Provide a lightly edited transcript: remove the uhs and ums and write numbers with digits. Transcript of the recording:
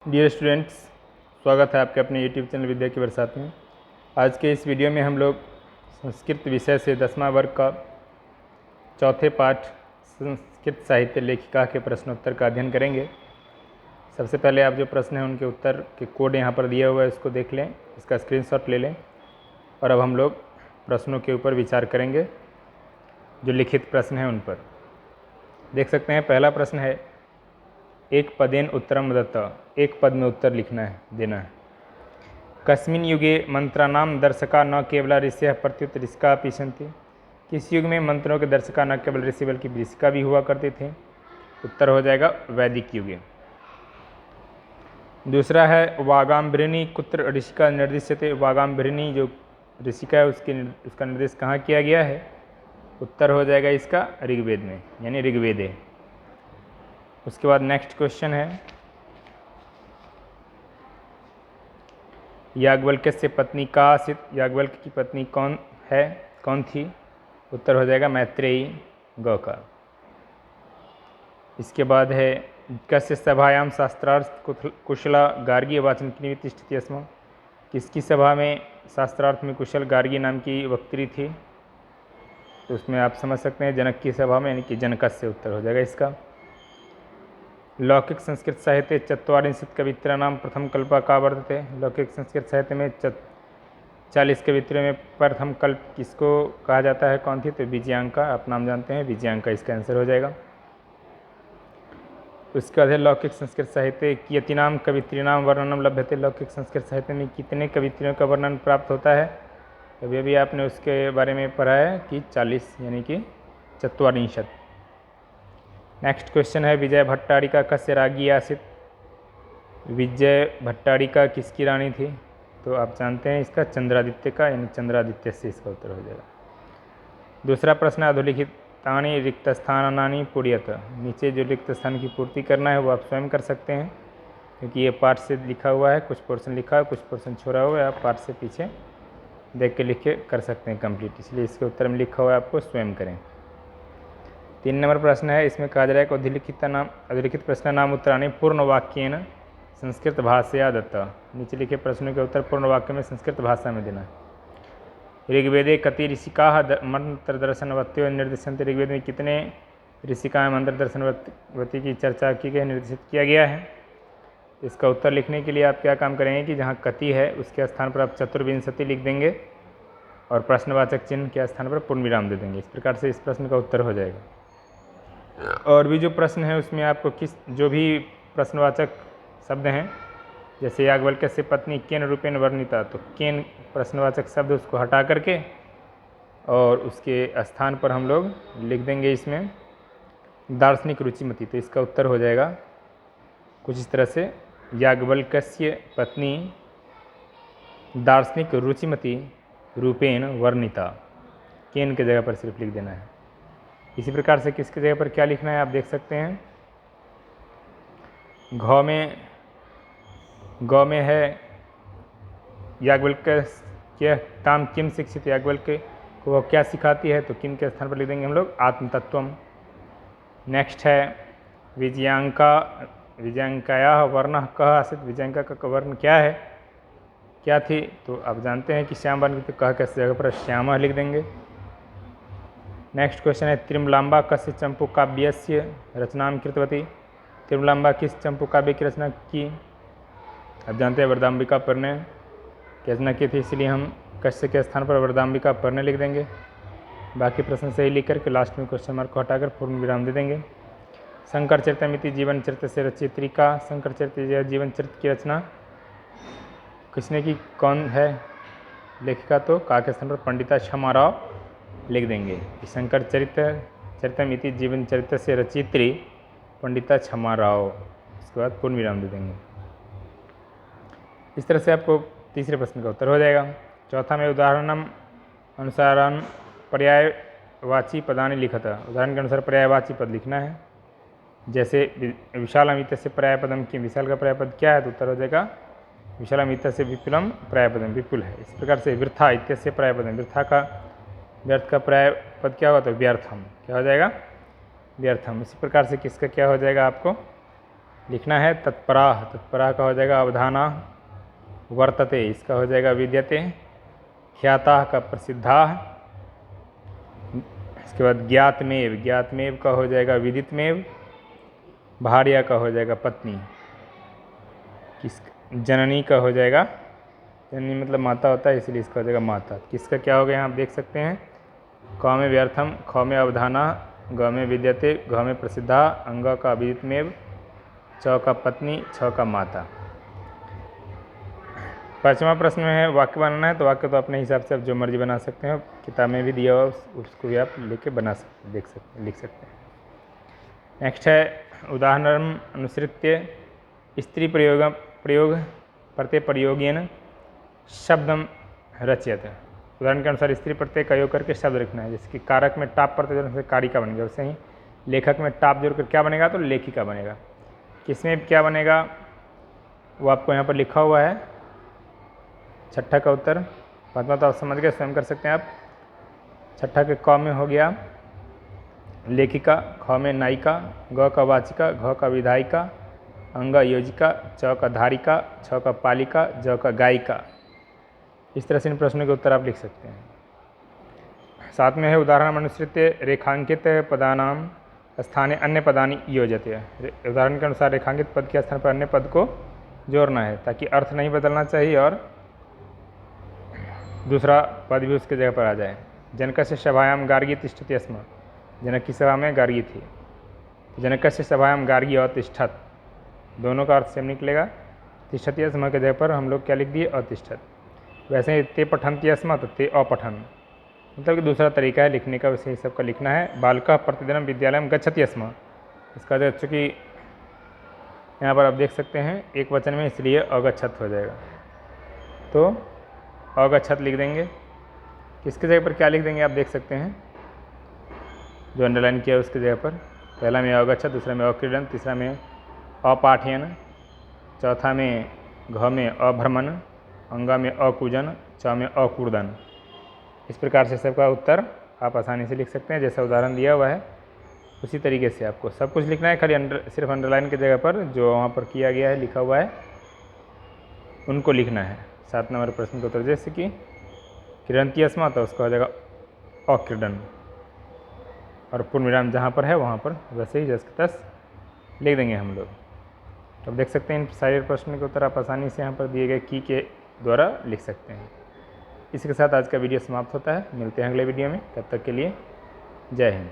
Dear students, स्वागत है आपके अपने यूट्यूब चैनल विद्या की बरसात में। आज के इस वीडियो में हम लोग संस्कृत विषय से 10वां वर्ग का चौथे पाठ संस्कृत साहित्य लेखिका के प्रश्नोत्तर का अध्ययन करेंगे। सबसे पहले आप जो प्रश्न हैं उनके उत्तर के कोड यहाँ पर दिया हुआ है, इसको देख लें, इसका स्क्रीनशॉट ले लें और अब हम लोग प्रश्नों के ऊपर विचार करेंगे। जो लिखित प्रश्न हैं उन पर देख सकते हैं। पहला प्रश्न है, एक पदेन उत्तरम दत्त, एक पद में उत्तर लिखना है, देना है। कस्मिन् युगे मंत्राणाम दर्शका न केवल ऋषयः प्रत्युत ऋषिका अपि सन्ति। किस युग में मंत्रों के दर्शका न केवल ऋषि बल्कि ऋषिका भी हुआ करते थे? उत्तर हो जाएगा वैदिक युगे। दूसरा है, वागाम्भृणी कुत्र ऋषिका निर्दिश्यते। वागाम्भृणी जो ऋषिका है उसका निर्देश कहाँ किया गया है? उत्तर हो जाएगा इसका ऋग्वेद में, यानी ऋग्वेदे। उसके बाद नेक्स्ट क्वेश्चन है, याज्ञवल्क्य से पत्नी का आसीत। याज्ञवल्क्य की पत्नी कौन थी? उत्तर हो जाएगा मैत्रेयी गौका। इसके बाद है, कस्य सभायाम शास्त्रार्थ कुशला गार्गी वाचन की तिष्ठति स्म। किसकी सभा में शास्त्रार्थ में कुशल गार्गी नाम की वक्त्री थी? तो उसमें आप समझ सकते हैं जनक की सभा में, यानी कि जनकस्य उत्तर हो जाएगा इसका। लौकिक संस्कृत साहित्य 40 कवित्राणाम प्रथम कल्प का वर्तते। लौकिक संस्कृत साहित्य में 40 कवित्रियों में प्रथम कल्प किसको कहा जाता है? कौन थी? तो विजयांका। आप नाम जानते हैं, विजयांका इसका आंसर हो जाएगा। उसके बाद है, लौकिक संस्कृत साहित्य कियतीनाम कवित्रीनाम वर्णनम लभ्यते। लौकिक संस्कृत साहित्य में कितने कवित्रियों का वर्णन प्राप्त होता है? अभी अभी आपने उसके बारे में पढ़ा है कि 40, यानी कि 44। नेक्स्ट क्वेश्चन है, विजय भट्टारिका कस्य राज्ञी आसीत। विजय भट्टारिका किसकी रानी थी? तो आप जानते हैं इसका चंद्रादित्य का, यानी चंद्रादित्य से इसका उत्तर हो जाएगा। दूसरा प्रश्न, अधोलिखितानि रिक्त स्थानानि पूर्यत। नीचे जो रिक्त स्थान की पूर्ति करना है वो आप स्वयं कर सकते हैं, क्योंकि ये पाठ से लिखा हुआ है, कुछ पोर्शन लिखा है, कुछ पोर्शन छोड़ा हुआ है। आप पाठ से पीछे देख के लिख के कर सकते हैं कंप्लीट, इसलिए इसके उत्तर में लिखा हुआ है, आपको स्वयं करें। 3 नंबर प्रश्न है, इसमें कहा जा रहा है कि अधोलिखित प्रश्न नाम उत्तराणि पूर्ण वाक्येन संस्कृत भाषया दत्ता। नीचे लिखे प्रश्नों के उत्तर पूर्ण वाक्य में संस्कृत भाषा में देना है। ऋग्वेदे कति ऋषिकाः मंत्र दर्शनवत्यो निर्दिशन्ते। ऋग्वेद में कितने ऋषिकाएँ मंत्र दर्शनवती की चर्चा की गई, निर्देशित किया गया है? इसका उत्तर लिखने के लिए आप क्या काम करेंगे कि जहाँ कति है उसके स्थान पर आप चतुर्विंशति लिख देंगे और प्रश्नवाचक चिन्ह के स्थान पर पूर्ण विराम दे देंगे। इस प्रकार से इस प्रश्न का उत्तर हो जाएगा। और भी जो प्रश्न है उसमें आपको जो भी प्रश्नवाचक शब्द हैं, जैसे याज्ञवल्क्य से पत्नी केन रूपेण वर्णिता, तो केन प्रश्नवाचक शब्द उसको हटा करके और उसके स्थान पर हम लोग लिख देंगे इसमें दार्शनिक रुचिमती। तो इसका उत्तर हो जाएगा कुछ इस तरह से, याज्ञवल्क्य पत्नी दार्शनिक रुचिमती रूपेण वर्णिता। केन के जगह पर सिर्फ लिख देना है। इसी प्रकार से किसकी जगह पर क्या लिखना है आप देख सकते हैं। गौ में है याज्ञवल्क्य ताम किम शिक्षित। याज्ञवल्क्य को वो क्या सिखाती है? तो किम के स्थान पर लिख देंगे हम लोग आत्मतत्वम। नेक्स्ट है, विजयांकायाः वर्णः कः आसीत्। विजयांका का वर्ण क्या थी? तो आप जानते हैं कि श्याम वर्ण की, तो कह के जगह पर श्यामः लिख देंगे। नेक्स्ट क्वेश्चन है, त्रिमलांबा कस्य चंपू काव्यस्य रचना कृतवती। त्रिमलांबा किस चंपू काव्य की रचना की? आप जानते हैं वरदाम्बिका पर्णे की रचना की थी, इसलिए हम कस्य के स्थान पर वरदाम्बिका पर्णे लिख देंगे। बाकी प्रश्न सही लिख करके लास्ट में क्वेश्चन मार्क को हटाकर पूर्ण विराम दे देंगे। शंकर चरितमिति जीवन चरित्र से रचित्रिका। शंकर चरित्र जीवन चरित्र की रचना किसने की, कौन है लेखिका? तो का के स्थान पर पंडिता क्षमा राव लिख देंगे। शंकर चरितमिति जीवन चरित्र से रचित्री पंडिता क्षमा राव। इसके बाद पूर्ण विराम दे देंगे। इस तरह से आपको तीसरे प्रश्न का उत्तर हो जाएगा। चौथा में, उदाहरणम अनुसारन पर्यायवाची पदानि लिखता। उदाहरण के अनुसार पर्यायवाची पद लिखना है। जैसे विशालम इत्यस्य पर्यायपदम की, विशाल का पर्यायपद क्या है? तो उत्तर हो जाएगा विशालम इत्यस्य विपुलम पर्यायपदम, विपुल है। इस प्रकार से वृथा इत्यस्य पर्यायपदम, व्यर्थ का पर्याय पद क्या होगा? तो व्यर्थम। क्या हो जाएगा? व्यर्थम। इसी प्रकार से किसका क्या हो जाएगा आपको? लिखना है तत्पराः, तत्पराः का हो जाएगा अवधाना, वर्तते इसका हो जाएगा विद्यते, ख्याताः का प्रसिद्धाः, इसके बाद ज्ञातमेव, ज्ञातमेव का हो जाएगा विदितमेव, भार्या का हो जाएगा पत्नी, किस जननी का हो जाएगा, जननी मतलब माता होता है इसलिए इसका हो जाएगा माता। किसका क्या हो गया यहाँ आप देख सकते हैं, क में व्यर्थम, ख में अवधाना, ग में विद्यते, घ में प्रसिद्धा, अंग का विदितमेव, च का पत्नी, छ का माता। पाँचवा प्रश्न में है वाक्य बनाना है, तो वाक्य तो अपने हिसाब से आप जो मर्जी बना सकते हैं, किताब में भी दिया हुआ उसको भी आप लेके बना सकते, देख सकते, लिख सकते हैं। नेक्स्ट है उदाहरण अनुसृत्य स्त्री प्रयोग प्रत्यय प्रयोगेन शब्दम रचयत। उदाहरण के अनुसार स्त्री प्रत्यय का योग करके शब्द लिखना है, जैसे कि कारक में टाप प्रत्यय जोड़ने से कारिका बन गया, वैसे ही लेखक में टाप जोड़कर क्या बनेगा, तो लेखिका बनेगा। किसमें क्या बनेगा वो आपको यहाँ पर लिखा हुआ है, छठा का उत्तर। पाँचवा तो आप समझ गए, स्वयं कर सकते हैं आप। छठा के क में हो गया लेखिका, ख में नायिका, ग का वाचिका, घ का विधायिका, अंग योजिका, च का धारिका, छ का पालिका, ज का गायिका। इस तरह से इन प्रश्नों के उत्तर आप लिख सकते हैं। साथ में है उदाहरण अनुसृत्य रेखांकित पदानाम स्थाने अन्य पदानि योजते। उदाहरण के अनुसार रेखांकित पद के स्थान पर अन्य पद को जोड़ना है ताकि अर्थ नहीं बदलना चाहिए और दूसरा पद भी उसके जगह पर आ जाए। जनकस्य सभायां गार्गी तिष्ठति स्म, जनक की सभा में गार्गी थी, जनकस्य सभायां गार्गी अतिष्ठत, दोनों का अर्थ सेम निकलेगा। तिष्ठति स्म के जगह पर हम लोग क्या लिख दिए, अतिष्ठत। वैसे ही ते पठन्ति स्म तो ते अपठन, मतलब कि दूसरा तरीका है लिखने का, वैसे ही सबका लिखना है। बालकः प्रतिदिनं विद्यालयं गच्छति स्म, इसका जो चूँकि यहाँ पर आप देख सकते हैं एक वचन में, इसलिए अगच्छत हो जाएगा, तो अगच्छत लिख देंगे। किसके जगह पर क्या लिख देंगे आप देख सकते हैं, जो अंडरलाइन किया है उसके जगह पर। पहला में अगच्छत, दूसरा में अक्रीडन, तीसरा में अपाठयन, चौथा में घ में अभ्रमण, अंगा में अकूजन, च में अकूर्दन। इस प्रकार से सबका उत्तर आप आसानी से लिख सकते हैं, जैसा उदाहरण दिया हुआ है उसी तरीके से आपको सब कुछ लिखना है। खाली सिर्फ अंडरलाइन की जगह पर जो वहाँ पर किया गया है, लिखा हुआ है, उनको लिखना है। 7 नंबर प्रश्न का उत्तर जैसे कि किरणती अस्मा, तो उसका हो जाएगा अक्रीडन, और पूर्ण विराम जहाँ पर है वहाँ पर वैसे ही जस के तस लिख देंगे हम लोग। तो देख सकते हैं इन सारे प्रश्न के उत्तर आप आसानी से यहाँ पर दिए गए की के द्वारा लिख सकते हैं। इसी के साथ आज का वीडियो समाप्त होता है, मिलते हैं अगले वीडियो में, तब तक के लिए जय हिंद।